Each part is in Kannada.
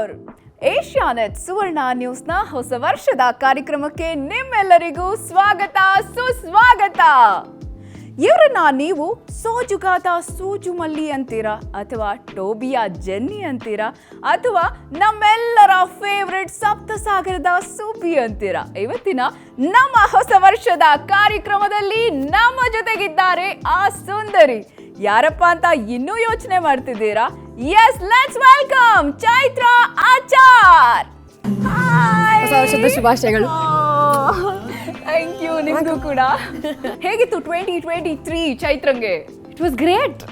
ಮೋರ್ ಏಷ್ಯಾನೆಟ್ ಸುವರ್ಣ ನ್ಯೂಸ್ನ ಹೊಸ ವರ್ಷದ ಕಾರ್ಯಕ್ರಮಕ್ಕೆ ನಿಮ್ಮೆಲ್ಲರಿಗೂ ಸ್ವಾಗತ ಸುಸ್ವಾಗತ. ಇವರನ್ನ ನೀವು ಸೋಜುಗಾದ ಸೂಜುಮಲ್ಲಿ ಅಂತೀರಾ, ಅಥವಾ ಟೋಬಿಯ ಜೆನ್ನಿ ಅಂತೀರಾ, ಅಥವಾ ನಮ್ಮೆಲ್ಲರ ಫೇವ್ರೆಟ್ ಸಪ್ತಸಾಗರದ ಸೂಪಿ ಅಂತೀರಾ. ಇವತ್ತಿನ ನಮ್ಮ ಹೊಸ ವರ್ಷದ ಕಾರ್ಯಕ್ರಮದಲ್ಲಿ ನಮ್ಮ ಜೊತೆಗಿದ್ದಾರೆ ಆ ಸುಂದರಿ. ಯಾರಪ್ಪ ಅಂತ ಇನ್ನೂ ಯೋಚನೆ ಮಾಡ್ತಿದ್ದೀರಾ? Yes, let's welcome Chaitra Achar. ಹೊಸ ವರ್ಷದ ಶುಭಾಶಯಗಳು. Thank you. ನಿಮಗೂ ಕೂಡ. ಹೇಗಿತ್ತು 2023 ಚೈತ್ರಂಗೆ? It was great.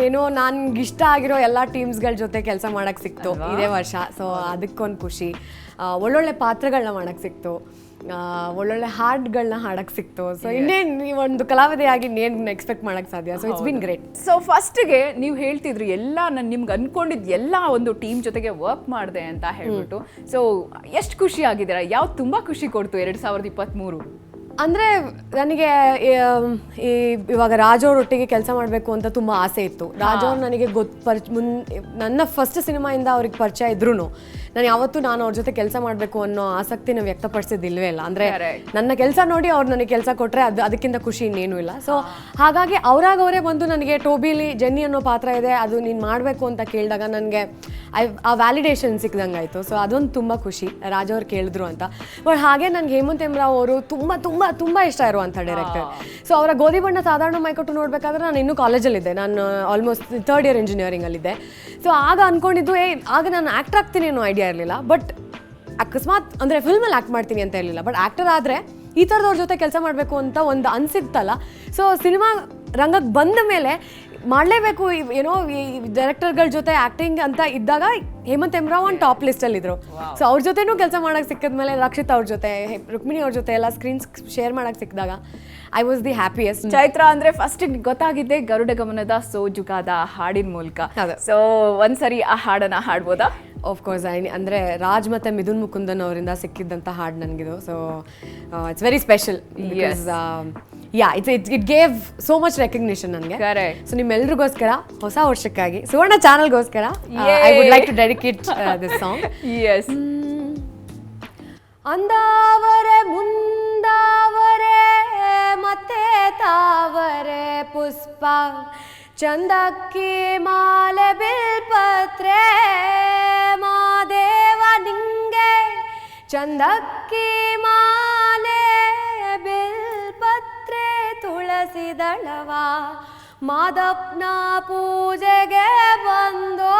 ಏನೋ ನನ್ಗೆ ಇಷ್ಟ ಆಗಿರೋ ಎಲ್ಲ ಟೀಮ್ಸ್ಗಳ ಜೊತೆ ಕೆಲಸ ಮಾಡಕ್ಕೆ ಸಿಕ್ತು ಇದೇ ವರ್ಷ. ಸೊ ಅದಕ್ಕೊಂದು ಖುಷಿ. ಒಳ್ಳೊಳ್ಳೆ ಪಾತ್ರಗಳನ್ನ ಮಾಡಕ್ಕೆ ಸಿಕ್ತು, ಒಳ್ಳೊಳ್ಳೆ ಹಾಡ್ಗಳನ್ನ ಹಾಡಕ್ಕೆ ಸಿಕ್ತು. ಸೊ ಇನ್ನೇನು ಒಂದು ಕಲಾವಿದೆಯಾಗಿ ಇನ್ನೇನು ಎಕ್ಸ್ಪೆಕ್ಟ್ ಮಾಡಕ್ಕೆ ಸಾಧ್ಯ. So it's been great. So ಫಸ್ಟ್ಗೆ ನೀವು ಹೇಳ್ತಿದ್ರಿ ಎಲ್ಲ ನಾನು ನಿಮ್ಗೆ ಅನ್ಕೊಂಡಿದ್ದು ಎಲ್ಲ ಒಂದು ಟೀಮ್ ಜೊತೆಗೆ ವರ್ಕ್ ಮಾಡಿದೆ ಅಂತ ಹೇಳ್ಬಿಟ್ಟು. ಸೊ ಎಷ್ಟು ಖುಷಿ ಆಗಿದ್ದೀರಾ? ಯಾವ್ದು ತುಂಬ ಖುಷಿ ಕೊಡ್ತು 2023? ಅಂದರೆ ನನಗೆ ಇವಾಗ ರಾಜ್ ಅವರೊಟ್ಟಿಗೆ ಕೆಲಸ ಮಾಡಬೇಕು ಅಂತ ತುಂಬ ಆಸೆ ಇತ್ತು. ರಾಜ್ ಅವ್ರು ನನಗೆ ನನ್ನ ಫಸ್ಟ್ ಸಿನಿಮಾಯಿಂದ ಅವ್ರಿಗೆ ಪರಿಚಯ ಇದ್ರೂ ನಾನು ಯಾವತ್ತೂ ಅವ್ರ ಜೊತೆ ಕೆಲಸ ಮಾಡಬೇಕು ಅನ್ನೋ ಆಸಕ್ತಿನ ವ್ಯಕ್ತಪಡಿಸಿದಿಲ್ವೇ ಇಲ್ಲ. ಅಂದರೆ ನನ್ನ ಕೆಲಸ ನೋಡಿ ಅವ್ರು ನನಗೆ ಕೆಲಸ ಕೊಟ್ಟರೆ ಅದಕ್ಕಿಂತ ಖುಷಿ ಇನ್ನೇನೂ ಇಲ್ಲ. ಸೊ ಹಾಗಾಗಿ ಅವರೇ ಬಂದು ನನಗೆ ಟೋಬಿಲಿ ಜೆನ್ನಿ ಅನ್ನೋ ಪಾತ್ರ ಇದೆ, ಅದು ನೀನು ಮಾಡಬೇಕು ಅಂತ ಕೇಳಿದಾಗ ನನಗೆ ಆ ವ್ಯಾಲಿಡೇಷನ್ ಸಿಕ್ಕಿದಂಗೆ ಆಯಿತು. ಸೊ ಅದೊಂದು ತುಂಬ ಖುಷಿ, ರಾಜ್ ಅವ್ರು ಕೇಳಿದ್ರು ಅಂತ. ಬಟ್ ಹಾಗೆ ನನಗೆ ಹೇಮಂತ್ ಎಮ್ರಾವ್ ಅವರು ತುಂಬ ತುಂಬ ತುಂಬ ಇಷ್ಟ ಇರುವಂಥ ಡೈರೆಕ್ಟರ್. ಸೊ ಅವರ ಗೋಧಿ ಬಣ್ಣ ಸಾಧಾರಣ ಮೈಕೊಟ್ಟು ನೋಡಬೇಕಾದ್ರೆ ನಾನು ಇನ್ನೂ ಕಾಲೇಜಲ್ಲಿದ್ದೆ. ನಾನು ಆಲ್ಮೋಸ್ಟ್ 3rd ಇಯರ್ ಇಂಜಿನಿಯರಿಂಗಲ್ಲಿದ್ದೆ. ಸೊ ಆಗ ಅಂದ್ಕೊಂಡಿದ್ದು ಆಗ ನಾನು ಆ್ಯಕ್ಟರ್ ಆಗ್ತೀನಿ ಅನ್ನೋ ಐಡಿಯಾ ಇರಲಿಲ್ಲ. ಬಟ್ ಅಕಸ್ಮಾತ್ ಅಂದರೆ ಫಿಲ್ಮಲ್ಲಿ ಆ್ಯಕ್ಟ್ ಮಾಡ್ತೀನಿ ಅಂತ ಇರಲಿಲ್ಲ. ಬಟ್ ಆ್ಯಕ್ಟರ್ ಆದರೆ ಈ ಥರದವ್ರ ಜೊತೆ ಕೆಲಸ ಮಾಡಬೇಕು ಅಂತ ಒಂದು ಅನಿಸಿತ್ತಲ್ಲ. ಸೊ ಸಿನಿಮಾ ರಂಗಕ್ಕೆ ಬಂದ ಮೇಲೆ ಮಾಡಲೇಬೇಕು ಏನೋ ಈ ಡೈರೆಕ್ಟರ್ಗಳ ಜೊತೆ ಆ್ಯಕ್ಟಿಂಗ್ ಅಂತ ಇದ್ದಾಗ ಹೇಮಂತ್ ಎಮ್ರಾವ್ ಒಂದು ಟಾಪ್ ಲಿಸ್ಟಲ್ಲಿದ್ದರು. ಸೊ ಅವ್ರ ಜೊತೆನೂ ಕೆಲಸ ಮಾಡೋಕ್ಕೆ ಸಿಕ್ಕಿದ್ಮೇಲೆ ರಕ್ಷಿತ್ ಅವ್ರ ಜೊತೆ, ರುಕ್ಮಿಣಿ ಅವ್ರ ಜೊತೆ ಎಲ್ಲ ಸ್ಕ್ರೀನ್ಸ್ ಶೇರ್ ಮಾಡೋಕ್ಕೆ ಸಿಕ್ಕಿದಾಗ I was the happiest. Chaitra ಅಂದರೆ ಫಸ್ಟ್ ಗೊತ್ತಾಗಿದ್ದೆ ಗರುಡ ಗಮನದ ಸೋಜುಗಾದ ಹಾಡಿನ ಮೂಲಕ. ಸೊ ಒಂದ್ಸರಿ ಆ ಹಾಡನ್ನು ಹಾಡ್ಬೋದಾ? ಆಫ್ಕೋರ್ಸ್. ಅಂದರೆ ರಾಜ್ ಮತ್ತು ಮಿಥುನ್ ಮುಕುಂದನ್ ಅವರಿಂದ ಸಿಕ್ಕಿದ್ದಂಥ ಹಾಡು ನನಗಿದು. So it's very special. It gave so much recognition ನನಗೆ. ಸೊ ನಿಮ್ಮೆಲ್ರಿಗೋಸ್ಕರ ಹೊಸ ವರ್ಷಕ್ಕಾಗಿ ಸುವರ್ಣ ಚಾನಲ್ಗೋಸ್ಕರ I would like to dedicate this song. Yes. ಅಂದಾವರೆ ಮುಂದಾವರೆ ಮತ್ತೆ ತಾವರೆ ಪುಷ್ಪ ಚಂದಕ್ಕಿ ಮಾಲೆ ಬಿಲ್ಪತ್ರೆ ಮಾದೇವ ನಿಂಗೆ ಚಂದಕ್ಕಿ ಮಾಲೆ ಬಿಲ್ಪತ್ರೆ ತುಳಸಿ ದಳವ ಮಾದಪ್ಪನ ಪೂಜೆಗೆ ಬಂದೋ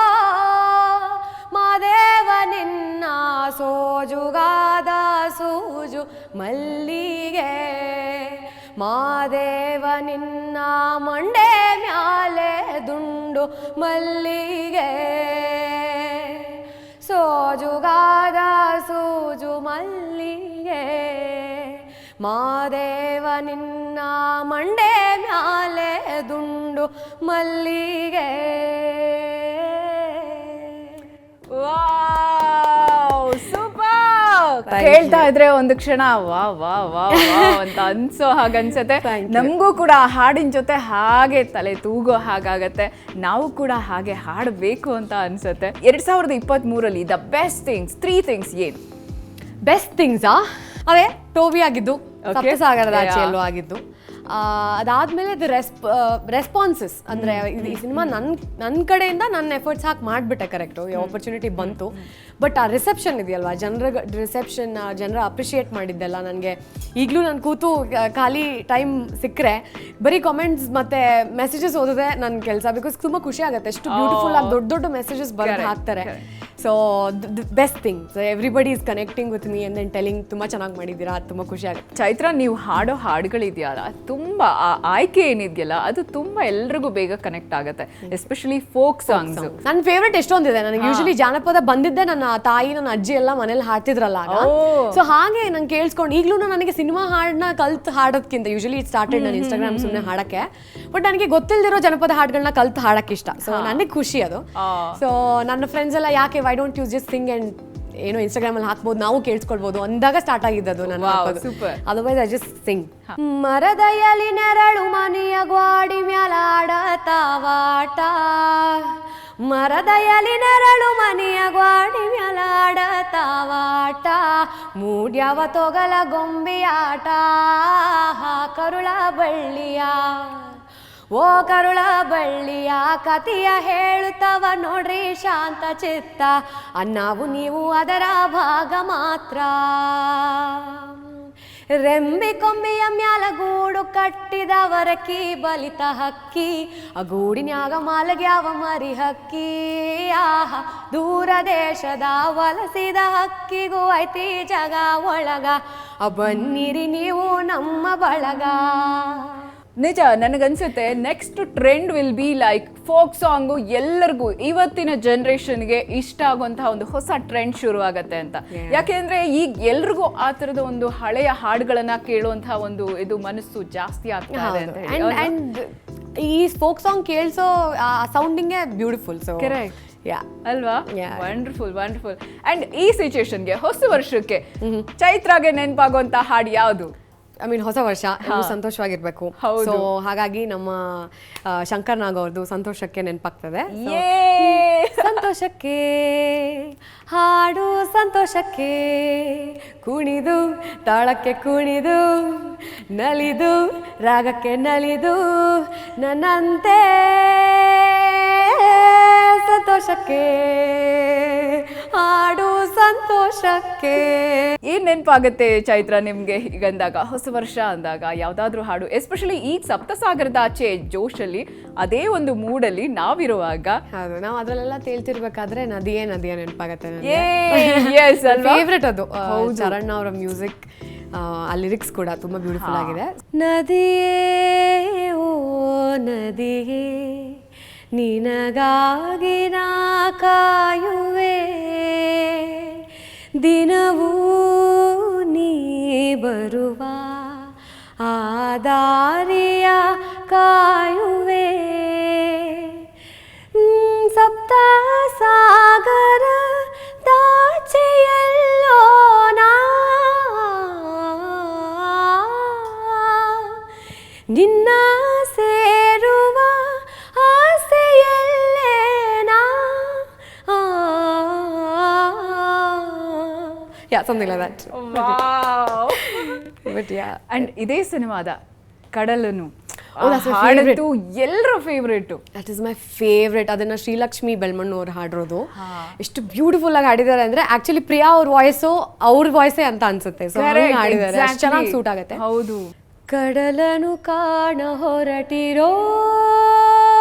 ಮಾದೇವ ನಿನ್ನ ಸೋಜುಗಾದ ಸೂಜು ಮಲ್ಲಿಗೆ ಮಾದೇವ ನಿನ್ನ ಮಂಡೆ ಮ್ಯಾಲೆ ದುಂಡು ಮಲ್ಲಿಗೆ ಸೋಜುಗಾದ ಸೂಜು ಮಲ್ಲಿಗೆ ಮಾದೇವ ನಿನ್ನ ಮಂಡೆ ಮ್ಯಾಲೆ ದುಂಡು ಮಲ್ಲಿಗೆ. ಹೇಳ್ತಾ ಇದ್ರೆ ಒಂದು ಕ್ಷಣ ವಾ ವಾ ವಾ ಅಂತ ಅನ್ಸೋ ಹಾಗನ್ಸತ್ತೆ. ನಮಗೂ ಕೂಡ ಹಾಡಿನ ಜೊತೆ ಹಾಗೆ ತಲೆ ತೂಗೋ ಹಾಗಾಗತ್ತೆ. ನಾವು ಕೂಡ ಹಾಗೆ ಹಾಡಬೇಕು ಅಂತ ಅನ್ಸತ್ತೆ. 2023 ದ ಬೆಸ್ಟ್ ಥಿಂಗ್ಸ್ 3 ಥಿಂಗ್ಸ್ ಏನು? ಬೆಸ್ಟ್ ಥಿಂಗ್ಸಾ? ಅದೇ ಟೋಬಿ ಆಗಿದ್ದು, ಸಪ್ತಸಾಗರದ ಆಚೆಯಲ್ಲೂ ಆಗಿದ್ದು. ಅದಾದಮೇಲೆ ಇದು ರೆಸ್ಪಾನ್ಸಸ್. ಅಂದರೆ ಈ ಸಿನಿಮಾ ನನ್ನ ಕಡೆಯಿಂದ ನನ್ನ ಎಫರ್ಟ್ಸ್ ಹಾಕಿ ಮಾಡಿಬಿಟ್ಟೆ. ಕರೆಕ್ಟು, ಆಪರ್ಚುನಿಟಿ ಬಂತು. ಬಟ್ ಆ ರಿಸೆಪ್ಷನ್ ಇದೆಯಲ್ವಾ, ಜನರ ಅಪ್ರಿಷಿಯೇಟ್ ಮಾಡಿದ್ದೆಲ್ಲ ನನಗೆ ಈಗಲೂ ನಾನು ಕೂತು ಖಾಲಿ ಟೈಮ್ ಸಿಕ್ಕರೆ ಬರೀ ಕಾಮೆಂಟ್ಸ್ ಮತ್ತು ಮೆಸೇಜಸ್ ಓದಿದೆ ನನ್ನ ಕೆಲಸ. ಬಿಕಾಸ್ ತುಂಬ ಖುಷಿ ಆಗುತ್ತೆ, ಎಷ್ಟು ಬ್ಯೂಟಿಫುಲ್ ಆಗಿ ದೊಡ್ಡ ದೊಡ್ಡ ಮೆಸೇಜಸ್ ಬರೆದು ಹಾಕ್ತಾರೆ. So best thing, so everybody is connecting with me and then telling ತುಂಬ ಚೆನ್ನಾಗಿ ಮಾಡಿದ್ದೀರಾ, ಅದು ತುಂಬ ಖುಷಿ ಆಗುತ್ತೆ. ಚೈತ್ರ, ನೀವು ಹಾಡೋ ಹಾಡುಗಳಿದೆಯಲ್ಲ, ತುಂಬ ಆ ಆಯ್ಕೆ ಏನಿದೆಯಲ್ಲ ಅದು ತುಂಬ ಎಲ್ರಿಗೂ ಬೇಗ ಕನೆಕ್ಟ್ ಆಗುತ್ತೆ, ಎಸ್ಪೆಷಲಿ ಫೋಕ್ ಸಾಂಗ್ಸ್. ನನ್ನ ಫೇವ್ರೇಟ್ ಎಷ್ಟೊಂದಿದೆ. ನನಗೆ ಯೂಶಲಿ ಜಾನಪದ ಬಂದಿದ್ದೆ ನನ್ನ ತಾಯಿ, ನನ್ನ ಅಜ್ಜಿ ಎಲ್ಲ ಮನೇಲಿ ಹಾಡ್ತಿದ್ರಲ್ಲ. ಸೊ ಹಾಗೆ ನಂಗೆ ಕೇಳಿಸ್ಕೊಂಡು ಈಗಲೂ ನನಗೆ ಸಿನಿಮಾ ಹಾಡನ್ನ ಕಲ್ತು ಹಾಡೋದಕ್ಕಿಂತ ಯೂಶಲಿ ಇಟ್ ಸ್ಟಾರ್ಟೆಡ್ ನನ್ನ ಇನ್ಸ್ಟಾಗ್ರಾಮ್ ಸುಮ್ಮನೆ ಹಾಡಕ್ಕೆ. ಬಟ್ ನನಗೆ ಗೊತ್ತಿಲ್ದಿರೋ ಜನಪದ ಹಾಡುಗಳನ್ನ ಕಲ್ತು ಹಾಡಕ್ಕೆ ಇಷ್ಟ. ಸೊ ನನಗೆ ಖುಷಿ ಅದು. ಸೊ ನನ್ನ ಫ್ರೆಂಡ್ಸ್ ಎಲ್ಲ ಯಾಕೆ why don't you just sing and ಏನೋ ಇನ್ಸ್ಟಾಗ್ರಾಮಲ್ಲಿ ಹಾಕ್ಬೋದು, ನಾವು ಕೇಳಿಸ್ಕೊಳ್ಬೋದು ಅಂದಾಗ ಸ್ಟಾರ್ಟ್ ಆಗಿದ್ದದು ನನ್ನ. Otherwise I just sing. ಮರದಯಲ್ಲಿ ನೆರಳು ಮನೆಯ ಗ್ವಾಡಿ ಮ್ಯಾಲಾಡತಾವಾಟ ಮರದಯಲಿ ನೆರಳು ಮನೆಯ ಗ್ವಾಡಿ ಮ್ಯಾಲಾಡತಾವಾಟ ಮೂಡ್ಯವ ತೊಗಲ ಗೊಂಬೆಯಾಟ ಕರುಳ ಬಳ್ಳಿಯ ಓ ಕರುಳ ಬಳ್ಳಿಯ ಕತಿಯ ಹೇಳುತ್ತವ ನೋಡ್ರಿ ಶಾಂತ ಚಿತ್ತ ಅನ್ನಾವು ನೀವು ಅದರ ಭಾಗ ಮಾತ್ರ ರೆಂಬಿ ಕೊಂಬೆಯ ಮ್ಯಾಲ ಗೂಡು ಕಟ್ಟಿದವರಕಿ ಬಲಿತ ಹಕ್ಕಿ ಆ ಗೂಡಿನ್ಯಾಗ ಮಾಲಗ್ಯಾವ ಮರಿ ಹಕ್ಕಿ ಆಹ ದೂರ ದೇಶದ ವಲಸಿದ ಹಕ್ಕಿಗೂ ಐತಿ ಜಗ ಒಳಗ ಬನ್ನಿರಿ ನೀವು ನಮ್ಮ ಬಳಗ. ನಿಜ, ನನಗನ್ಸುತ್ತೆ next trend will be like folk song ಎಲ್ಲರಿಗೂ ಇವತ್ತಿನ ಜನ್ರೇಷನ್ಗೆ ಇಷ್ಟ ಆಗುವಂತಹ ಒಂದು ಹೊಸ ಟ್ರೆಂಡ್ ಶುರು ಆಗತ್ತೆ ಅಂತ. ಯಾಕೆಂದ್ರೆ ಈಗ ಎಲ್ರಿಗೂ ಆ ಥರದ ಒಂದು ಹಳೆಯ ಹಾಡುಗಳನ್ನ ಕೇಳುವಂತಹ ಒಂದು ಇದು ಮನಸ್ಸು ಜಾಸ್ತಿ ಆಗ್ತಾ ಇದೆ ಅಂತ ಹೇಳಿ. ಅಂಡ್ ಈ ಫೋಕ್ ಸಾಂಗ್ ಕೇಳಿಸೋ ಸೌಂಡಿಂಗ್ ಬ್ಯೂಟಿಫುಲ್. ಸೊ ಕರೆಕ್ಟ್ ಅಲ್ವಾ? Wonderful wonderful. ಅಂಡ್ ಈ ಸಿಚುಯೇಷನ್ಗೆ ಹೊಸ ವರ್ಷಕ್ಕೆ ಚೈತ್ರಾಗೆ ನೆನಪಾಗುವಂತ ಹಾಡು ಯಾವುದು? ಐ ಮೀನ್ ಹೊಸ ವರ್ಷ ಸಂತೋಷವಾಗಿರ್ಬೇಕು. ಸೊ ಹಾಗಾಗಿ ನಮ್ಮ ಶಂಕರ್ ನಾಗ್ ಅವ್ರದ್ದು ಸಂತೋಷಕ್ಕೆ ನೆನಪಾಗ್ತದೆ. ಸಂತೋಷಕ್ಕೆ ಹಾಡು, ಸಂತೋಷಕ್ಕೆ ಕುಣಿದು, ತಾಳಕ್ಕೆ ಕುಣಿದು, ನಲಿದು, ರಾಗಕ್ಕೆ ನಲಿದು, ನನ್ನಂತೆ ಸಂತೋಷಕ್ಕೆ ಹಾಡು, ಸಂತೋಷಕ್ಕೆ. ಏನ್ ನೆನಪಾಗುತ್ತೆ ಚೈತ್ರ ನಿಮ್ಗೆ ಹೀಗಂದಾಗ, ಹೊಸ ವರ್ಷ ಅಂದಾಗ ಯಾವ್ದಾದ್ರು ಹಾಡು? ಎಸ್ಪೆಷಲಿ ಈಗ ಸಪ್ತಸಾಗರದ ಆಚೆ ಜೋಶಲ್ಲಿ ಅದೇ ಒಂದು ಮೂಡಲ್ಲಿ ನಾವಿರುವಾಗ ಹೌದು, ನಾವು ಅದ್ರಲ್ಲೆಲ್ಲ ತೇಲ್ತಿರ್ಬೇಕಾದ್ರೆ ನದಿಯೇ ನದಿಯೇ ನೆನಪಾಗತ್ತೆ. ಫೇವ್ರೆಟ್ ಅದು ಚರಣ್ ಅವರ ಮ್ಯೂಸಿಕ್, ಆ ಲಿರಿಕ್ಸ್ ಕೂಡ ತುಂಬಾ ಬ್ಯೂಟಿಫುಲ್ ಆಗಿದೆ. ನದಿಯೇ ಓ ನದಿಯೇ ನಿನಗಾಗಿ ನಾ ಕಾಯುವೆ, ದಿನವೂ ನೀ ಬರುವ ಆ ದಾರಿಯ ಕಾಯುವೆ, ಸಪ್ತ ಸಾಗರ ದಾಚೆಯಲ್ಲೋ ನಾ ನಿನ್ನ ಸೇರುವ ಆಸೆಯಲ್ಲೇ ನಾ. Yeah, something like that. Wow. But yeah. And ಇದೇ ಸಿನಿಮಾದ ಕಡಲನು ಹಾಡಂತೂ ಎಲ್ಲರ favourite. That is my favourite. ಅದನ್ನ ಶ್ರೀಲಕ್ಷ್ಮಿ ಬೆಳ್ಮಣ್ಣು ಅವ್ರು ಹಾಡಿರೋದು. ಎಷ್ಟು ಬ್ಯೂಟಿಫುಲ್ ಆಗಿ ಹಾಡಿದ್ದಾರೆ ಅಂದ್ರೆ ಆಕ್ಚುಲಿ ಪ್ರಿಯಾ ಅವ್ರ ವಾಯ್ಸು ಅವ್ರ ವಾಯ್ಸೇ ಅಂತ ಅನ್ಸುತ್ತೆ. ಸೊ ಹಾಡಿದ್ದಾರೆ, ಚೆನ್ನಾಗಿ ಸೂಟ್ ಆಗುತ್ತೆ. ಹೌದು. ಕಡಲನು ಕಾಣ ಹೊರಟಿರೋ,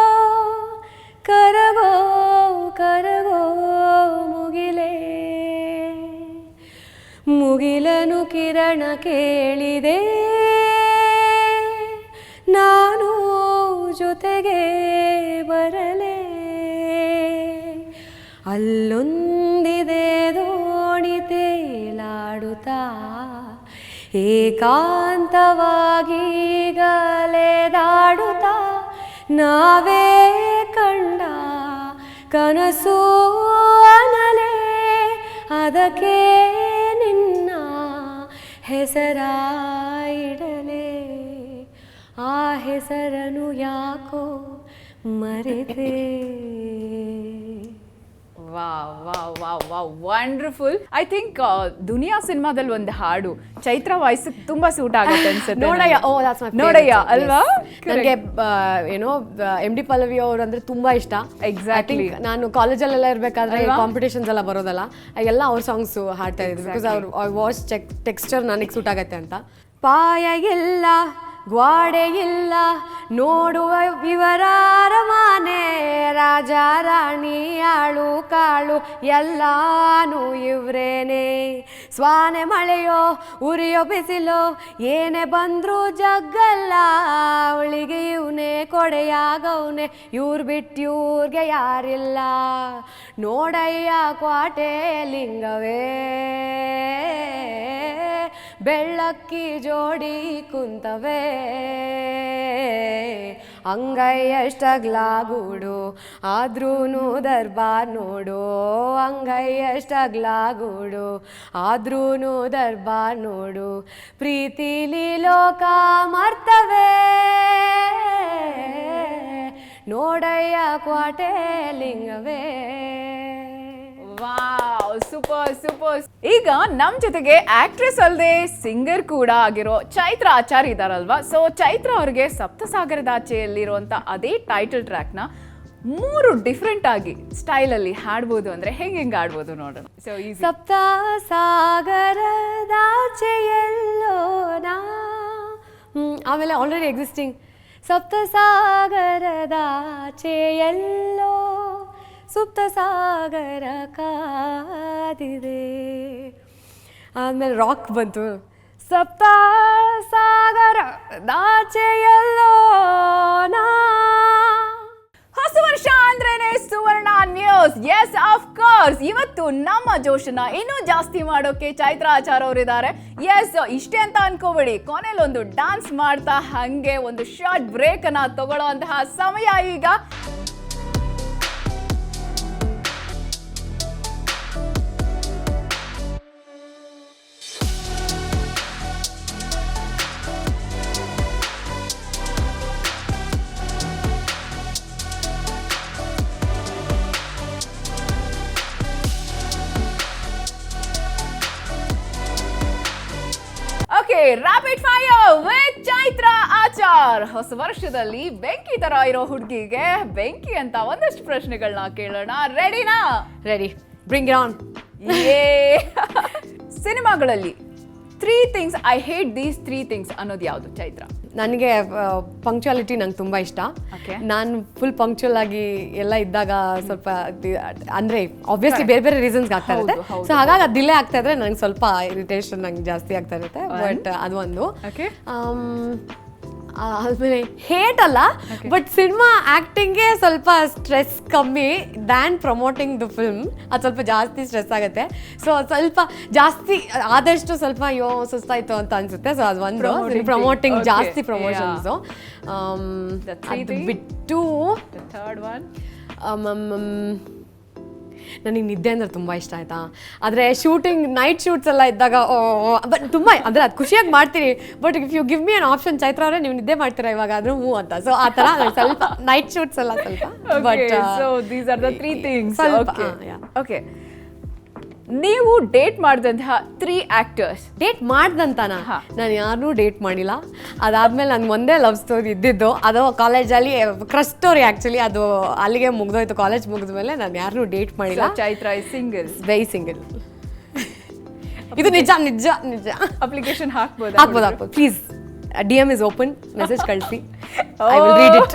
ಕರಗೋ ಕರಗೋ ಮುಗಿಲೇ, ಮುಗಿಲನು ಕಿರಣ ಕೇಳಿದೆ, ನಾನು ಜೊತೆಗೆ ಬರಲೇ, ಅಲ್ಲೊಂದಿದೆ ದೋಣಿ ತೇಲಾಡುತ್ತಾ ಏಕಾಂತವಾಗಿ ಗಲೆದಾಡುತ್ತಾ, ನಾವೇ ಕಂಡ ಕನಸು ಅನಲೆ, ಅದಕ್ಕೆ ನಿನ್ನ ಹೆಸರಾಯಿಡಲೆ, ಆ ಹೆಸರನು ಯಾಕೋ ಮರೆತೆ. ವಂಡರ್ಫುಲ್. ಐ ಥಿಂಕ್ ದುನಿಯಾ ಸಿನಿಮಾದಲ್ಲಿ ಒಂದು ಹಾಡು ಚೈತ್ರ ವಾಯ್ಸ್ ತುಂಬಾ ಸೂಟ್ ಆಗುತ್ತೆ ಅನ್ಸುತ್ತೆ. ನೋಡಯ್ಯ ಅಲ್ವಾ? ನನಗೆ ಏನೋ ಎಂ ಡಿ ಪಲ್ಲವಿ ಅವರು ಅಂದ್ರೆ ತುಂಬಾ ಇಷ್ಟ. ಎಕ್ಸಾಕ್ಟ್ಲಿ. ನಾನು ಕಾಲೇಜಲ್ಲೆಲ್ಲ ಇರ್ಬೇಕಾದ್ರೆ ಕಾಂಪಿಟೇಷನ್ಸ್ ಎಲ್ಲ ಬರೋದಲ್ಲ, ಎಲ್ಲ ಅವ್ರ ಸಾಂಗ್ಸ್ ಹಾಡ್ತಾ ಇದ್ವಿ. ಬಿಕಾಸ್ ಅವ್ರ ವಾಯ್ಸ್ ಟೆಕ್ಸ್ಚರ್ ನನಗೆ ಸೂಟ್ ಆಗತ್ತೆ ಅಂತ. ಪಾಯ ಇಲ್ಲ ಗ್ವಾಡೆ ಇಲ್ಲ ನೋಡುವ ವಿವರಾರ ಮಾನೆ, ರಾಜ ರಾಣಿ ಆಳು ಕಾಳು ಎಲ್ಲಾನು ಇವ್ರೇನೆ, ಸ್ವಾನೆ ಮಳೆಯೋ ಉರಿಯೋ ಬಿಸಿಲೋ ಏನೇ ಬಂದ್ರು ಜಗ್ಗಲ್ಲ, ಅವಳಿಗೆ ಇವನೇ ಕೊಡೆಯಾಗವ್ನೆ, ಇವ್ರು ಬಿಟ್ಟು ಇವ್ರಿಗೆ ಯಾರಿಲ್ಲ, ನೋಡಯ್ಯ ಕ್ವಾಟೆ ಲಿಂಗವೇ ಬೆಳ್ಳಕ್ಕಿ ಜೋಡಿ ಕುಂತವೇ, ಅಂಗೈಯಷ್ಟಗ್ಲಾಗೂಡು ಆದ್ರೂನು ದರ್ಬಾರ್ ನೋಡು, ಅಂಗೈಯಷ್ಟಗ್ಲಾಗೂಡು ಆದ್ರೂನು ದರ್ಬಾರ್ ನೋಡು, ಪ್ರೀತಿಲಿ ಲೋಕ ಮರ್ತವೇ, ನೋಡಯ್ಯ ಕ್ವಾಟೆ ಲಿಂಗವೇ. Wow, super super. ಈಗ ನಮ್ ಜೊತೆಗೆ ಆಕ್ಟ್ರೆಸ್ ಅಲ್ಲದೆ ಸಿಂಗರ್ ಕೂಡ ಆಗಿರೋ ಚೈತ್ರ ಆಚಾರ್ ಇದಾರಲ್ವಾ. ಸೊ ಚೈತ್ರ ಅವ್ರಿಗೆ ಸಪ್ತಸಾಗರದಾಚೆಯಲ್ಲಿರುವಂತ ಅದೇ ಟೈಟಲ್ ಟ್ರ್ಯಾಕ್ ನ 3 ಡಿಫ್ರೆಂಟ್ ಆಗಿ ಸ್ಟೈಲ್ ಅಲ್ಲಿ ಹಾಡ್ಬೋದು ಅಂದ್ರೆ ಹೆಂಗ್ ಆಡ್ಬೋದು ನೋಡೋಣ. ಸೊ ಈ ಸಪ್ತ ಸಾಗರದಾಚೆಯೆಲ್ಲೋ ನಾ, ಆಮೇಲೆ ಆಲ್ರೆಡಿ ಎಕ್ಸಿಸ್ಟಿಂಗ್ ಸಪ್ತ ಸಾಗರದಾಚೆಯೆಲ್ಲೋ ಸುಪ್ತ ಸಾಗರ ಕಾದಿದೆ. ಆಮೇಲೆ ರಾಕ್ ಬಂತು, ಸಪ್ತ ಸಾಗರದಾಚೆಯೆಲ್ಲೋ ನಾ. ಹೊಸ ವರ್ಷ ಅಂದ್ರೇನೆ ಸುವರ್ಣ ನ್ಯೂಸ್. ಎಸ್ ಆಫ್ ಕೋರ್ಸ್, ಇವತ್ತು ನಮ್ಮ ಜೋಶನ್ನ ಇನ್ನೂ ಜಾಸ್ತಿ ಮಾಡೋಕೆ ಚೈತ್ರ ಆಚಾರ್ ಅವರಿದ್ದಾರೆ. ಎಸ್, ಇಷ್ಟೇ ಅಂತ ಅನ್ಕೋಬೇಡಿ, ಕೊನೆಯಲ್ಲಿ ಒಂದು ಡಾನ್ಸ್ ಮಾಡ್ತಾ ಹಂಗೆ ಒಂದು ಶಾರ್ಟ್ ಬ್ರೇಕ್ ಅನ್ನ ತಗೊಳ್ಳೋಂತಹ ಸಮಯ ಈಗ. Rapid fire with Chaitra Achar. ಹೊಸ ವರ್ಷದಲ್ಲಿ ಬೆಂಕಿ ತರ ಇರೋ ಹುಡುಗಿಗೆ ಬೆಂಕಿ ಅಂತ ಒಂದಷ್ಟು ಪ್ರಶ್ನೆಗಳನ್ನ ಕೇಳೋಣ. ರೆಡಿನಾ? Ready, bring it on. ಸಿನಿಮಾಗಳಲ್ಲಿ 3 things I hate these 3 things ಅನ್ನೋದು ಯಾವುದು ಚೈತ್ರ? ನನಗೆ ಪಂಕ್ಚುಯಾಲಿಟಿ ನಂಗೆ ತುಂಬ ಇಷ್ಟ. ನಾನು ಫುಲ್ ಪಂಕ್ಚುಯಲ್ ಆಗಿ ಎಲ್ಲ ಇದ್ದಾಗ ಸ್ವಲ್ಪ ಅಂದರೆ ಆಬ್ವಿಯಸ್ಲಿ ಬೇರೆ ಬೇರೆ ರೀಸನ್ಸ್ಗೆ ಆಗ್ತಾ ಇರುತ್ತೆ. ಸೊ ಹಾಗಾಗಿ ಅದು ಡಿಲೇ ಆಗ್ತಾ ಇದ್ರೆ ನಂಗೆ ಸ್ವಲ್ಪ ಇರಿಟೇಷನ್ ನಂಗೆ ಜಾಸ್ತಿ ಆಗ್ತಾ ಇರುತ್ತೆ. ಬಟ್ ಅದು ಒಂದು. ಆದ್ಮೇಲೆ ಹೇಟ್ ಅಲ್ಲ, ಬಟ್ ಸಿನಿಮಾ ಆ್ಯಕ್ಟಿಂಗ್ಗೆ ಸ್ವಲ್ಪ ಸ್ಟ್ರೆಸ್ ಕಮ್ಮಿ ದ್ಯಾನ್ ಪ್ರಮೋಟಿಂಗ್ ದ ಫಿಲ್ಮ್. ಅದು ಸ್ವಲ್ಪ ಜಾಸ್ತಿ ಸ್ಟ್ರೆಸ್ ಆಗುತ್ತೆ. ಸೊ ಸ್ವಲ್ಪ ಜಾಸ್ತಿ ಆದಷ್ಟು ಸ್ವಲ್ಪ ಅಯ್ಯೋ ಸುಸ್ತಾಯ್ತು ಅಂತ ಅನ್ಸುತ್ತೆ. ಸೊ ಅದು ಒಂದು ಪ್ರಮೋಟಿಂಗ್, ಜಾಸ್ತಿ ಪ್ರಮೋಷನ್ಸು. ಅದು ಬಿಟ್ಟು ನನಗೆ ನಿದ್ದೆ ಅಂದ್ರೆ ತುಂಬ ಇಷ್ಟ ಆಯಿತಾ. ಆದರೆ ಶೂಟಿಂಗ್ ನೈಟ್ ಶೂಟ್ಸ್ ಎಲ್ಲ ಇದ್ದಾಗ ಬಟ್ ತುಂಬ ಅಂದರೆ ಅದು ಖುಷಿಯಾಗಿ ಮಾಡ್ತೀನಿ. But if you give me an option, Chaitra ಅವರೇ ನೀವು ನಿದ್ದೆ ಮಾಡ್ತೀರಾ ಇವಾಗ ಆದರೂ ಹ್ಞೂ ಅಂತ. ಸೊ ಆ ಥರ ಸ್ವಲ್ಪ ನೈಟ್ ಶೂಟ್ಸ್ ಎಲ್ಲ ಸ್ವಲ್ಪ. But so these are the 3 things. Okay, ನೀವು ಡೇಟ್ ಮಾಡಿದಂತಹ 3 actors. ಡೇಟ್ ಮಾಡ್ದಂತಾನ? ನಾನು ಯಾರನ್ನೂ ಡೇಟ್ ಮಾಡಿಲ್ಲ. ಅದಾದ್ಮೇಲೆ ನನಗೆ ಒಂದೇ ಲವ್ ಸ್ಟೋರಿ ಇದ್ದಿದ್ದು, ಅದು ಕಾಲೇಜಲ್ಲಿ ಕ್ರಶ್ ಸ್ಟೋರಿ. ಆ್ಯಕ್ಚುಲಿ ಅದು ಅಲ್ಲಿಗೆ ಮುಗ್ದೋಯ್ತು. ಕಾಲೇಜ್ ಮುಗಿದ್ಮೇಲೆ ನಾನು ಯಾರನ್ನೂ ಡೇಟ್ ಮಾಡಿಲ್ಲ. Chaitra is single, very single. ಇದು ನಿಜ ನಿಜ ನಿಜ. ಅಪ್ಲಿಕೇಶನ್ ಹಾಕ್ಬೋದು? ಹಾಕ್ಬೋದು. Please, DM is open, message ಕಳಿಸಿ, I will read it.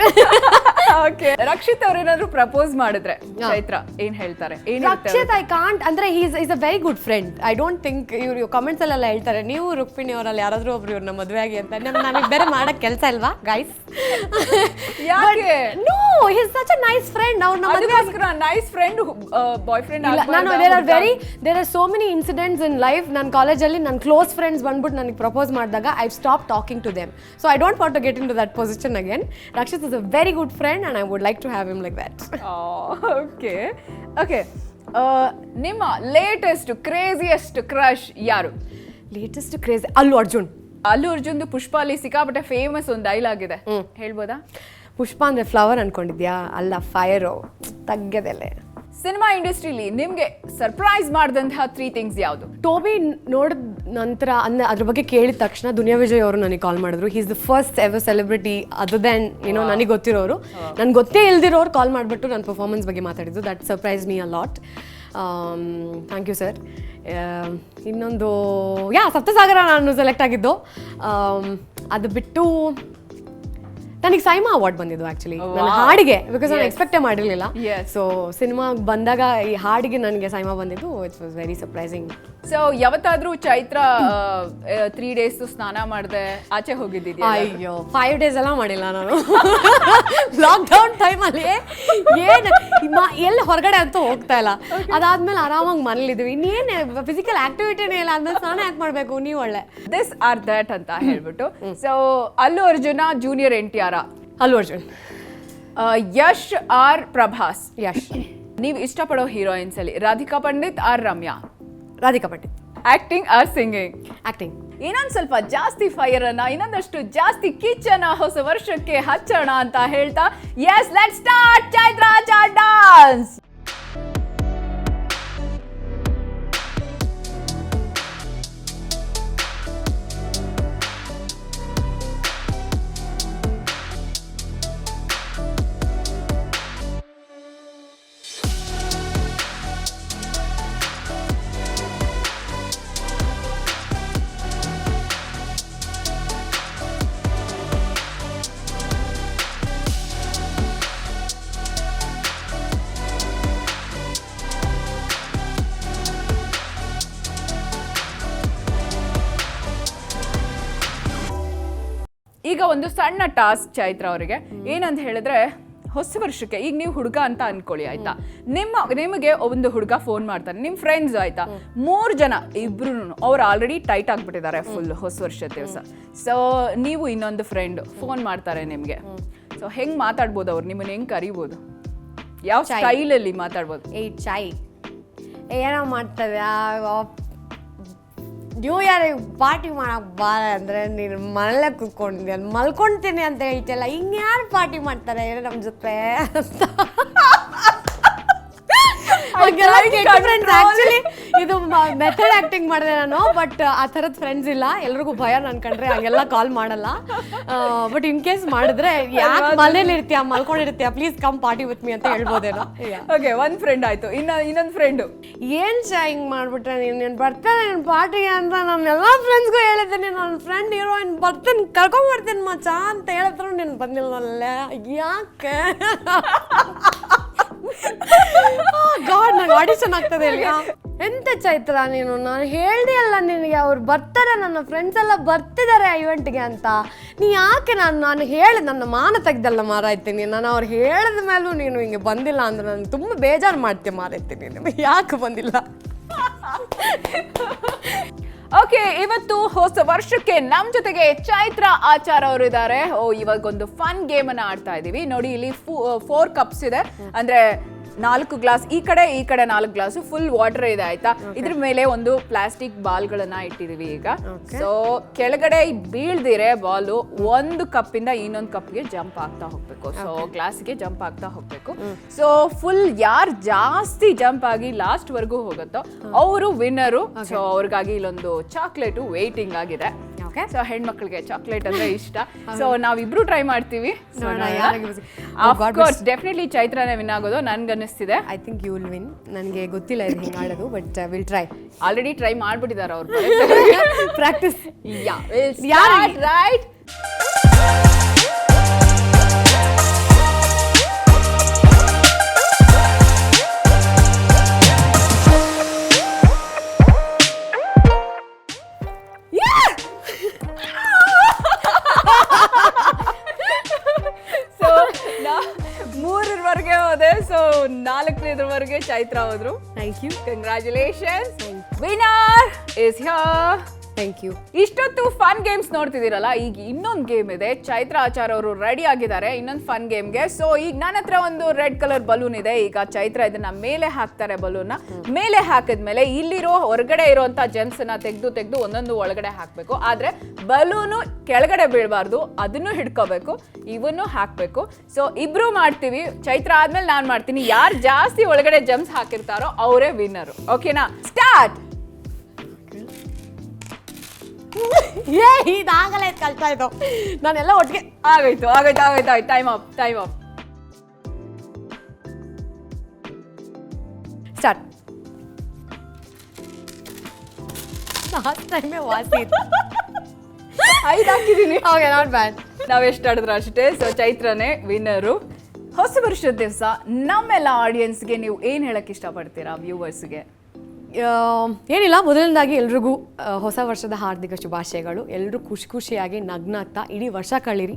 Okay, Rakshit ಅವ್ರೇನಾದ್ರು ಪ್ರಪೋಸ್ ಮಾಡಿದ್ರೆ ಚೈತ್ರ ಏನ್ ಹೇಳ್ತಾರೆ? ರಕ್ಷಿತ್ ಐ ಕಾಂಟ್, ಅಂದ್ರೆ is a very good friend. I don't think ಇವ್ರು ಕಮೆಂಟ್ಸ್ ಅಲ್ಲೆಲ್ಲ ಹೇಳ್ತಾರೆ ನೀವು ರುಕ್ಮಿಣಿ ಅವರಲ್ಲಿ ಯಾರಾದ್ರೂ ಒಬ್ರು ಇವ್ರನ್ನ ಮದುವೆ ಆಗಿ ಅಂತ. ನನಗೆ ಬೇರೆ ಮಾಡಕ್ ಕೆಲಸ ಇಲ್ವಾ ಗೈಸ್? ಯಾಕೆ? No, he is such a nice friend. ಅವ್ರನ್ನ ಮದುವೆ ನೈಸ್ ಫ್ರೆಂಡ್ ಬಾಯ್ ಫ್ರೆಂಡ್ ನಾನು there are so many incidents in life. ನನ್ನ ಕಾಲೇಜಲ್ಲಿ ನನ್ನ ಕ್ಲೋಸ್ ಫ್ರೆಂಡ್ಸ್ ಬಂದ್ಬಿಟ್ಟು ನನಗೆ ಪ್ರಪೋಸ್ ಮಾಡಿದಾಗ I stop talking to them. So I don't want to get into that position again. Rakshit is a very good friend and I would like to have him like that. Okay. ನಿಮ್ಮ ಲೇಟೆಸ್ಟ್ ಕ್ರೇಜಿಯೆಸ್ಟ್ ಕ್ರಶ್ ಯಾರು? Latest crazy Allu Arjun. ಅಲ್ಲು ಅರ್ಜುನ್ದು ಪುಷ್ಪಾಲಿ ಸಿಕ್ಕಾಪಟ್ಟೆ ಫೇಮಸ್ ಒಂದು ಡೈಲಾಗ್ ಇದೆ, ಹೇಳ್ಬೋದಾ? ಪುಷ್ಪ ಅಂದ್ರೆ ಫ್ಲವರ್ ಅನ್ಕೊಂಡಿದ್ಯಾ? ಅಲ್ಲ, ಫೈರು ತಗ್ಗದೆಲೆ. ಸಿನಿಮಾ ಇಂಡಸ್ಟ್ರಿಲಿ ನಿಮ್ಗೆ ಸರ್ಪ್ರೈಸ್ ಮಾಡಿದಂತಹ 3 things ಯಾವುದು? ಟೋಬಿ ನೋಡಿದ ನಂತರ ಅದ್ರ ಬಗ್ಗೆ ಕೇಳಿದ ತಕ್ಷಣ ದುನಿಯಾ ವಿಜಯ್ ಅವರು ನನಗೆ ಕಾಲ್ ಮಾಡಿದ್ರು. He is the first ever celebrity other than ನನಗೆ ಗೊತ್ತಿರೋರು. ನನ್ಗೆ ಗೊತ್ತೇ ಇಲ್ದಿರೋರು ಕಾಲ್ ಮಾಡಿಬಿಟ್ಟು ನನ್ನ ಪರ್ಫಾರ್ಮೆನ್ಸ್ ಬಗ್ಗೆ ಮಾತಾಡಿದ್ದು. That surprise me a lot. Thank you sir. ಇನ್ನೊಂದು ಸಪ್ತಸಾಗರ ನಾನು ಸೆಲೆಕ್ಟ್ ಆಗಿದ್ದು. ಅದು ಬಿಟ್ಟು ನನಗೆ ಸೈಮಾ ಅವಾರ್ಡ್ ಬಂದಿದ್ದು ಆ್ಯಕ್ಚುಲಿ ನನ್ನ ಹಾಡಿಗೆ, ಬಿಕಾಸ್ ನಾನು ಎಕ್ಸ್ಪೆಕ್ಟೇ ಮಾಡಿರಲಿಲ್ಲ. ಸೊ ಸಿನಿಮಾ ಬಂದಾಗ ಈ ಹಾಡಿಗೆ ನನಗೆ ಸೈಮಾ ಬಂದಿದ್ದು. It's was very surprising. So ಯಾವತ್ತಾದ್ರೂ ಚೈತ್ರ 3 days ಸ್ನಾನ ಮಾಡದೆ ಆಚೆ ಹೋಗಿದ್ದಿದ್ಯಾ? ಅಯ್ಯೋ, 5 days ಎಲ್ಲ ಮಾಡಿಲ್ಲ ನಾನು. ಲಾಕ್ಡೌನ್ ಟೈಮಲ್ಲಿ ಏನು ಎಲ್ಲಿ ಹೊರಗಡೆ ಅಂತೂ ಹೋಗ್ತಾ ಇಲ್ಲ. ಅದಾದ್ಮೇಲೆ ಆರಾಮಾಗಿ ಮನೇಲಿದ್ವಿ. ಇನ್ನೇನು ಫಿಸಿಕಲ್ ಆಕ್ಟಿವಿಟಿನೇ ಇಲ್ಲ ಅಂದ್ಮೇಲೆ ಸ್ನಾನ ಯಾಕೆ ಮಾಡಬೇಕು? ನೀವು ಒಳ್ಳೆ ದಿಸ್ ಆರ್ ದಟ್ ಅಂತ ಹೇಳ್ಬಿಟ್ಟು. ಸೊ ಅಲ್ಲು Arjuna junior NTR? Allu Arjun. Yash or Prabhas? Yash. ನೀವು ಇಷ್ಟಪಡೋ ಹೀರೋಯಿನ್ಸ್ ಅಲ್ಲಿ Radhika Pandit or Ramya? Radhika Pandit. Acting or singing? Acting. ಇನ್ನೊಂದ್ ಸ್ವಲ್ಪ ಜಾಸ್ತಿ ಫೈರ್ ಅನ್ನ, ಇನ್ನೊಂದಷ್ಟು ಜಾಸ್ತಿ ಕಿಚ್ಚನ ಹೊಸ ವರ್ಷಕ್ಕೆ ಹಚ್ಚೋಣ ಅಂತ ಹೇಳ್ತಾ yes let's start Chaitra Achar dance. ಈಗ ಒಂದು ಸಣ್ಣ ಟಾಸ್ಕ್ ಚೈತ್ರ ಅವರಿಗೆ ಏನಂತ ಹೇಳಿದ್ರೆ, ಹೊಸ ವರ್ಷಕ್ಕೆ ಈಗ ನೀವು ಹುಡುಗ ಅಂತ ಅನ್ಕೊಳ್ಳಿ ಆಯ್ತಾ, ನಿಮಗೆ ಒಂದು ಹುಡುಗ ಫೋನ್ ಮಾಡ್ತಾನೆ, ನಿಮ್ಮ ಫ್ರೆಂಡ್ಸ್ ಆಯ್ತಾ, 3 ಜನ ಇಬ್ರು ಅವ್ರು ಆಲ್ರೆಡಿ ಟೈಟ್ ಆಗ್ಬಿಟ್ಟಿದ್ದಾರೆ ಫುಲ್ ಹೊಸ ವರ್ಷದ ದಿವಸ. ಸೊ ನೀವು ಇನ್ನೊಂದು ಫ್ರೆಂಡ್ ಫೋನ್ ಮಾಡ್ತಾರೆ ನಿಮಗೆ. ಸೊ ಹೆಂಗ್ ಮಾತಾಡ್ಬೋದು ಅವ್ರು, ನಿಮ್ಮನ್ನ ಹೆಂಗ್ ಕರಿಬೋದು, ಯಾವ ಸ್ಟೈಲಲ್ಲಿ ಮಾತಾಡ್ಬೋದು? ಚಾಯ್ ಏನೋ ಮಾಡ್ತಾರೆ, ನ್ಯೂ ಇಯರ್ ಪಾರ್ಟಿ ಮಾಡಕ್ ಬಾರ ಅಂದ್ರೆ ನೀನು ಮನೇಲೆ ಕೂತ್ಕೊಂಡಿದ್ದೆ, ಮಲ್ಕೊಳ್ತೀನಿ ಅಂತ ಹೇಳ್ತಿಲ್ಲ, ಯಾರು ಪಾರ್ಟಿ ಮಾಡ್ತಾರೆ ನಮ್ಮ ಜೊತೆ ಅಂತ. ಆಕ್ಚುಲಿ ಇದು ಮೆಥಡ್ ಆಕ್ಟಿಂಗ್ ಮಾಡಿದೆ ನಾನು, ಬಟ್ ಆ ಥರದ ಫ್ರೆಂಡ್ಸ್ ಇಲ್ಲ, ಎಲ್ರಿಗೂ ಭಯ ನನ್ ಕಂಡ್ರೆ ಹಂಗೆಲ್ಲ ಕಾಲ್ ಮಾಡಲ್ಲ. ಬಟ್ ಇನ್ ಕೇಸ್ ಮಾಡಿದ್ರೆ ಯಾಕೆ ಮನೇಲಿ ಇರ್ತೀಯ, ಮಲ್ಕೊಂಡಿರ್ತೀಯ, please come party with me ಅಂತ ಹೇಳ್ಬೋದೇನೋ. ಓಕೆ, ಒಂದ್ ಫ್ರೆಂಡ್ ಆಯ್ತು, ಇನ್ನೊಂದು ಫ್ರೆಂಡು ಏನ್ ಹಿಂಗ್ ಮಾಡ್ಬಿಟ್ರೆ ನೀನು ಬರ್ತಾನೆ ನಿನ್ ಪಾರ್ಟಿಗೆ ಅಂತ ನಾನು ಎಲ್ಲ ಫ್ರೆಂಡ್ಸ್ಗೂ ಹೇಳಿದ್ದೀನಿ, ನನ್ನ ಫ್ರೆಂಡ್ ಹೀರೋಯಿನ್ ಬರ್ತೀನಿ ಕರ್ಕೊಂಡ್ಬರ್ತೀನಿ ಮಚ್ಚ ಅಂತ ಹೇಳಿದ್ರು ನೀನು ಬಂದಿಲ್ಲಲ್ಲೇ, ಯಾಕೆ ಗಾಡ್ ನಂಗೆ ಆಡಿಷನ್ ಆಗ್ತದೆ ಇಲ್ಲಿ. ಎಂತ ಚೈತ್ರ ನೀನು, ನಾನು ಹೇಳ್ದೆ ಅಲ್ಲ ನಿನಗೆ ಅವ್ರು ಬರ್ತಾರೆ, ನನ್ನ ಫ್ರೆಂಡ್ಸ್ ಎಲ್ಲ ಬರ್ತಿದ್ದಾರೆ ಇವೆಂಟ್ಗೆ ಅಂತ, ನೀ ಯಾಕೆ ನಾನು ಹೇಳಿ ನನ್ನ ಮಾನ ತೆಗ್ದಲ್ಲ ಮಾರಾಯ್ತೀನಿ, ನಾನು ಅವ್ರು ಹೇಳಿದ ಮೇಲೂ ನೀನು ಹಿಂಗೆ ಬಂದಿಲ್ಲ ಅಂದ್ರೆ ನಾನು ತುಂಬ ಬೇಜಾರು ಮಾಡ್ತೀನಿ ಮಾರಾಯ್ತೀನಿ, ನಿಮಗೆ ಯಾಕೆ ಬಂದಿಲ್ಲ? ಓಕೆ, ಇವತ್ತು ಹೊಸ ವರ್ಷಕ್ಕೆ ನಮ್ ಜೊತೆಗೆ ಚೈತ್ರ ಆಚಾರ್ ಅವರು ಇದ್ದಾರೆ. ಇವಾಗ ಒಂದು ಫನ್ ಗೇಮ್ ಅನ್ನ ಆಡ್ತಾ ಇದೀವಿ. ನೋಡಿ, ಇಲ್ಲಿ 4 ಕಪ್ಸ್ ಇದೆ, ಅಂದ್ರೆ 4 ಗ್ಲಾಸ್ ಈ ಕಡೆ 4 ಗ್ಲಾಸ್ ಫುಲ್ ವಾಟರ್ ಇದೆ ಆಯ್ತಾ. ಇದ್ರ ಮೇಲೆ ಒಂದು ಪ್ಲಾಸ್ಟಿಕ್ ಬಾಲ್ಗಳನ್ನ ಇಟ್ಟಿದೀವಿ ಈಗ. ಸೊ ಕೆಳಗಡೆ ಬೀಳ್ದಿರೆ ಬಾಲು ಒಂದು ಕಪ್ಪಿಂದ ಇನ್ನೊಂದು ಕಪ್ಗೆ ಜಂಪ್ ಆಗ್ತಾ ಹೋಗ್ಬೇಕು. ಸೊ ಗ್ಲಾಸ್ಗೆ ಜಂಪ್ ಆಗ್ತಾ ಹೋಗ್ಬೇಕು. ಸೊ ಫುಲ್ ಯಾರು ಜಾಸ್ತಿ ಜಂಪ್ ಆಗಿ ಲಾಸ್ಟ್ ವರ್ಗೂ ಹೋಗುತ್ತೋ ಅವರು ವಿನ್ನರು. ಸೊ ಅವ್ರಿಗಾಗಿ ಇಲ್ಲೊಂದು ಚಾಕ್ಲೇಟ್ ವೇಟಿಂಗ್ ಆಗಿದೆ. ಸೊ ಹೆಣ್ಮಕ್ಳಿಗೆ ಚಾಕ್ಲೇಟ್ ಅಂದ್ರೆ ಇಷ್ಟ. ಸೊ ನಾವಿಬ್ರು ಟ್ರೈ ಮಾಡ್ತೀವಿ. ಡೆಫಿನೆಟ್ಲಿ ಚೈತ್ರನೇ ವಿನ್ ಆಗೋದು ನನ್ಗನ್ನಿಸ್ತಿದೆ. I think you will win. ನನಗೆ ಗೊತ್ತಿಲ್ಲ ಇದು ಹಿಂಗೆ ಆಡೋದು, but will try. Already try ಮಾಡ್ಬಿಟ್ಟಿದ್ದಾರೆ ಅವ್ರು. ಪ್ರಾಕ್ಟೀಸ್. ರೈಟ್. ಮೂರರವರೆಗೆ ಹೋದೆ. ಸೊ 4ನೇದ್ರವರೆಗೆ ಚೈತ್ರ ಹೋದ್ರು. Thank you, congratulations. Winner is here. Thank you. ಇಷ್ಟೊತ್ತು ಫನ್ ಗೇಮ್ಸ್ ನೋಡ್ತಿದ್ದೀರಲ್ಲ, ಈಗ ಇನ್ನೊಂದು ಗೇಮ್ ಇದೆ. ಚೈತ್ರ ಆಚಾರ್ ಅವರು ರೆಡಿ ಆಗಿದ್ದಾರೆ ಇನ್ನೊಂದು ಫನ್ ಗೇಮ್ಗೆ. ಸೊ ಈಗ ನನ್ನ ಹತ್ರ ಒಂದು ರೆಡ್ ಕಲರ್ ಬಲೂನ್ ಇದೆ. ಈಗ ಚೈತ್ರ ಇದನ್ನ ಮೇಲೆ ಹಾಕ್ತಾರೆ. ಬಲೂನ್ ಮೇಲೆ ಹಾಕಿದ್ಮೇಲೆ ಇಲ್ಲಿರೋ ಹೊರಗಡೆ ಇರುವಂತ ಜೆಮ್ಸ್ ಅನ್ನ ತೆಗೆದು ಒಂದೊಂದು ಒಳಗಡೆ ಹಾಕ್ಬೇಕು. ಆದ್ರೆ ಬಲೂನು ಕೆಳಗಡೆ ಬೀಳಬಾರ್ದು, ಅದನ್ನು ಹಿಡ್ಕೋಬೇಕು, ಇವನ್ನು ಹಾಕ್ಬೇಕು. ಸೊ ಇಬ್ರು ಮಾಡ್ತೀವಿ. ಚೈತ್ರ ಆದ್ಮೇಲೆ ನಾನ್ ಮಾಡ್ತೀನಿ. ಯಾರು ಜಾಸ್ತಿ ಒಳಗಡೆ ಜೆಮ್ಸ್ ಹಾಕಿರ್ತಾರೋ ಅವರೇ ವಿನ್ನರು. ಓಕೆನಾ? ಸ್ಟಾರ್ಟ್. ಇದಾಗಲೇ ಕಲ್ತಾ ಇದ್ದು ನಾನೆಲ್ಲ ಒಟ್ಟಿಗೆ ಆಗೋಯ್ತು. Time up. ಸ್ಟಾರ್ಟ್. ಲಾಸ್ಟ್ ಟೈಮೇ ವಾಸಿ ಇತ್ತು. 5 ಹಾಕಿದ್ದೀನಿ. Okay, not bad. ನಾವ್ ಎಷ್ಟು ಆಡಿದ್ರು ಅಷ್ಟೇ. ಸೊ ಚೈತ್ರನೇ ವಿನ್ನರು. ಹೊಸ ವರ್ಷದ ದಿವಸ ನಮ್ಮೆಲ್ಲ ಆಡಿಯನ್ಸ್ಗೆ ನೀವು ಏನ್ ಹೇಳಕ್ ಇಷ್ಟಪಡ್ತೀರಾ, ವ್ಯೂವರ್ಸ್ಗೆ? ಏನಿಲ್ಲ, ಮೊದಲನೇದಾಗಿ ಎಲ್ರಿಗೂ ಹೊಸ ವರ್ಷದ ಹಾರ್ದಿಕ ಶುಭಾಶಯಗಳು. ಎಲ್ಲರೂ ಖುಷಿಯಾಗಿ ನಗ್ನಾಗ್ತಾ ಇಡೀ ವರ್ಷ ಕಳೀರಿ.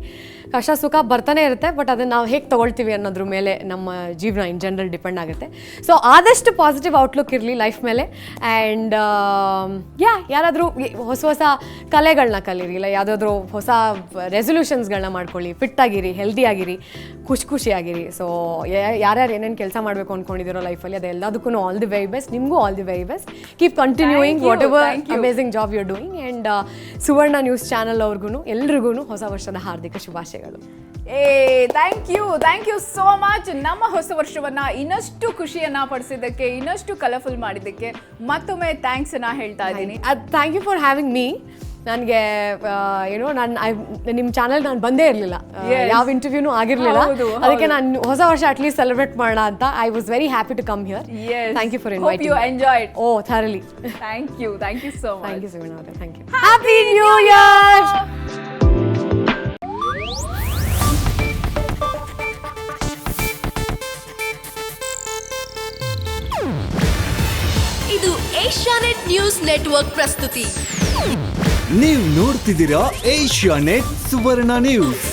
ಕಷ್ಟ ಸುಖ ಬರ್ತಾನೆ ಇರುತ್ತೆ, ಬಟ್ ಅದನ್ನು ನಾವು ಹೇಗೆ ತೊಗೊಳ್ತೀವಿ ಅನ್ನೋದ್ರ ಮೇಲೆ ನಮ್ಮ ಜೀವನ ಇನ್ ಜನರಲ್ ಡಿಪೆಂಡ್ ಆಗುತ್ತೆ. ಸೊ ಆದಷ್ಟು ಪಾಸಿಟಿವ್ ಔಟ್ಲುಕ್ ಇರಲಿ ಲೈಫ್ ಮೇಲೆ. ಆ್ಯಂಡ್ ಯಾರಾದರೂ ಹೊಸ ಕಲೆಗಳನ್ನ ಕಲೀರಿ, ಇಲ್ಲ ಯಾವುದಾದ್ರೂ ಹೊಸ ರೆಸೊಲ್ಯೂಷನ್ಸ್ಗಳನ್ನ ಮಾಡ್ಕೊಳ್ಳಿ, ಫಿಟ್ಟಾಗಿರಿ, ಹೆಲ್ದಿಯಾಗಿರಿ, ಖುಷಿಯಾಗಿರಿ. ಸೊ ಯಾರ್ಯಾರು ಏನೇನು ಕೆಲಸ ಮಾಡಬೇಕು ಅಂದ್ಕೊಂಡಿದ್ದೀರೋ ಲೈಫಲ್ಲಿ ಅದೆಲ್ಲದಕ್ಕೂ ಆಲ್ ದಿ ವೆರಿ ಬೆಸ್ಟ್. ನಿಮಗೂ all the very very best. Keep continuing whatever thank you. Amazing job you are doing. And Suvarna news channel ಅವ್ರಿಗೂ ಎಲ್ರಿಗೂ ಹೊಸ ವರ್ಷದ ಹಾರ್ದಿಕ ಶುಭಾಶಯಗಳು. Thank you so much. ನಮ್ಮ ಹೊಸ ವರ್ಷವನ್ನ ಇನ್ನಷ್ಟು ಖುಷಿಯನ್ನ ಪಡಿಸಿದ್ದಕ್ಕೆ, ಇನ್ನಷ್ಟು ಕಲರ್ಫುಲ್ ಮಾಡಿದ್ದಕ್ಕೆ ಮತ್ತೊಮ್ಮೆ ಥ್ಯಾಂಕ್ಸ್ ಅನ್ನ ಹೇಳ್ತಾ ಇದ್ದೀನಿ. Thank you for having me. ನನಗೆ ಏನೋ ನಿಮ್ಮ ಚಾನಲ್ ನಾನು ಬಂದೇ ಇರಲಿಲ್ಲ, ಯಾವ ಇಂಟರ್ವ್ಯೂನೂ ಆಗಿರಲಿಲ್ಲ. ಅದಕ್ಕೆ ನಾನು ಹೊಸ ವರ್ಷ ಅಟ್ಲೀಸ್ಟ್ ಸೆಲೆಬ್ರೇಟ್ ಮಾಡೋಣ ಅಂತ I was very happy to come here. Thank you for inviting. You enjoyed. Oh ಥರಲಿ. Thank you so much. Thank you Suvarna ಅವರೇ. Thank you. Happy new year. ಇದು ಏಷ್ಯಾನೆಟ್ ನ್ಯೂಸ್ ನೆಟ್ವರ್ಕ್ ಪ್ರಸ್ತುತಿ. ನೀವು ನೋಡ್ತಿದ್ದೀರಾ ಏಷ್ಯಾನೆಟ್ ಸುವರ್ಣ ನ್ಯೂಸ್.